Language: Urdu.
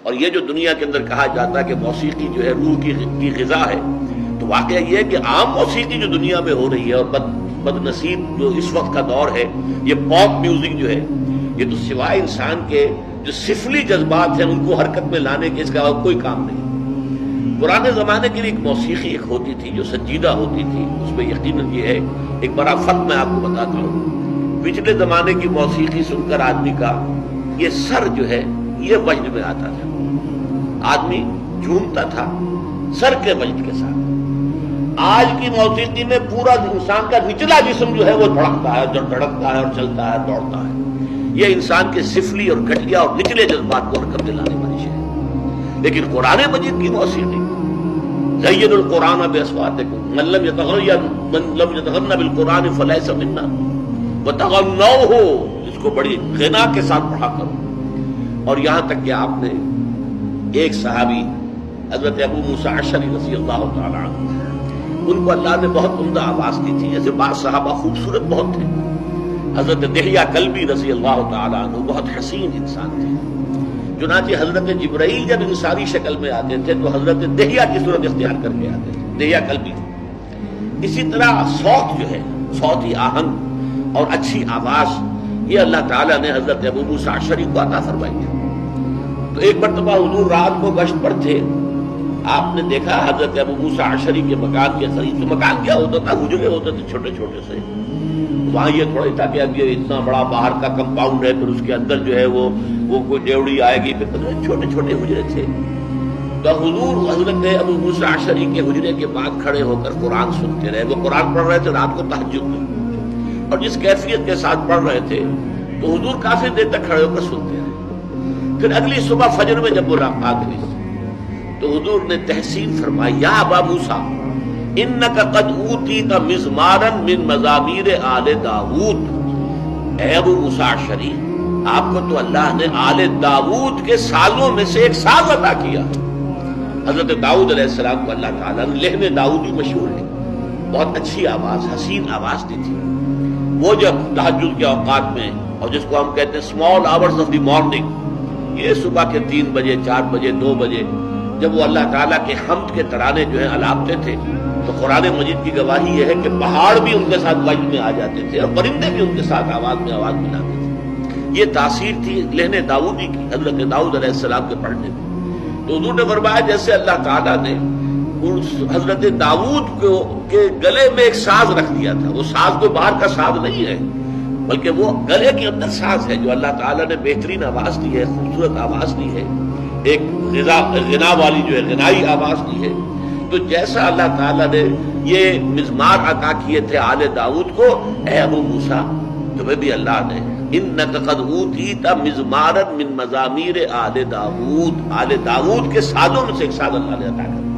اور یہ جو دنیا کے اندر کہا جاتا ہے کہ موسیقی جو ہے روح کی غذا ہے، تو واقعہ یہ ہے کہ عام موسیقی جو دنیا میں ہو رہی ہے اور بد نصیب جو اس وقت کا دور ہے، یہ پاپ میوزک جو ہے، یہ تو سوائے انسان کے جو سفلی جذبات ہیں ان کو حرکت میں لانے کے اس کا کوئی کام نہیں۔ پرانے زمانے کے لیے ایک موسیقی ایک ہوتی تھی جو سنجیدہ ہوتی تھی، اس میں یقیناً یہ ہے ایک بڑا فرق میں آپ کو بتاتا ہوں۔ پچھلے زمانے کی موسیقی سن کر آدمی کا یہ سر جو ہے یہ وجد میں آتا تھا، آدمی جھومتا تھا سر کے وجد کے ساتھ۔ آج کی موسیقی میں پورا انسان کا نچلا جسم جو ہے وہ دھڑکتا ہے، جو دھڑکتا ہے اور چلتا ہے، دوڑتا ہے۔ یہ انسان کے سفلی اور گھٹیا اور نچلے جذبات کو حرکت دلانے والی ہے۔ لیکن قرآن مجید کی موسیقی زین القرآن باصواتکم من لم یتغن بالقرآن فلیس منا وتغنوہ، اس کو بڑی غنا کے ساتھ پڑھا کرو۔ اور یہاں تک کہ آپ نے ایک صحابی حضرت ابو موسیٰ اشعری رضی اللہ تعالی عنہ، ان کو اللہ نے بہت عمدہ آواز دی تھی، جیسے بعض صحابہ خوبصورت بہت تھے۔ حضرت دحیہ کلبی رضی اللہ تعالی عنہ بہت حسین انسان تھے، چنانچہ حضرت جبرائیل جب انسانی شکل میں آتے تھے تو حضرت دحیہ کی صورت اختیار کر کے آتے تھے، دحیہ کلبی۔ اسی طرح صوت جو ہے، صوتی آہنگ اور اچھی آواز، یہ اللہ تعالیٰ نے حضرت ابو موسیٰ اشعری کو عطا فرمائی ہے۔ تو ایک مرتبہ حضور رات کو گشت پر تھے، آپ نے دیکھا حضرت ابو موسیٰ اشعری کے مکان کے قریب، تو مکان کیا ہوتا تھا، حجرے ہوتے تھے چھوٹے چھوٹے سے، وہاں یہ تھوڑا تھا کہ اب یہ اتنا بڑا باہر کا کمپاؤنڈ ہے، پھر اس کے اندر جو ہے وہ کوئی ڈیوڑی آئے گی، پھر چھوٹے چھوٹے حجرے تھے۔ تو حضور حضرت ابو موسیٰ اشعری کے حجرے کے بعد کھڑے ہو کر قرآن سنتے رہے۔ وہ قرآن پڑھ رہے تھے رات کو تہجد میں، اور جس کیفیت کے ساتھ پڑھ رہے تھے تو حضور کافی دیر تک کھڑے ہو کر سنتے رہے۔ پھر اگلی صبح فجر میں جب ملاقات ہوئی تو حضور نے تحسین فرمائی، یا ابا موسیٰ انک قد اوتیت مزمارا من مزامیر آل داؤد، اے ابو موسیٰ اشعری، آپ کو تو اللہ نے آل داؤد کے سازوں میں سے ایک ساز عطا کیا۔ حضرت داؤد علیہ السلام کو اللہ تعالیٰ نے لحن داؤدی مشہور ہے، بہت اچھی آواز، حسین آواز دی تھی۔ وہ جب تہجد کے اوقات میں، اور جس کو ہم کہتے ہیں small hours of the morning, یہ صبح کے 3 بجے 4 بجے 2 بجے جب وہ اللہ تعالیٰ کے حمد کے ترانے جو ہیں الاپتے تھے، تو قرآن مجید کی گواہی یہ ہے کہ پہاڑ بھی ان کے ساتھ وجد میں آ جاتے تھے اور پرندے بھی ان کے ساتھ آواز میں آواز ملاتے تھے۔ یہ تاثیر تھی لحن داؤدی کی حضرت داؤد علیہ السلام کے پڑھنے میں۔ تو حضور نے فرمایا جیسے اللہ تعالیٰ نے حضرت داؤد کے گلے میں ایک ساز رکھ دیا تھا، وہ ساز کوئی باہر کا ساز نہیں ہے بلکہ وہ گلے کے اندر ساز ہے جو اللہ تعالیٰ نے بہترین آواز دی ہے، خوبصورت آواز دی ہے، ایک غنا والی جو ہے غنائی آواز دی ہے۔ تو جیسا اللہ تعالیٰ نے یہ مزمار عطا کیے تھے آل داؤد کو، اے ابو موسیٰ تمہیں بھی اللہ نے انک قد اوتیت مزمارا من مزامیر آل داؤد، آل داؤد کے سازوں میں سے ایک ساز اللہ نے عطا کیا۔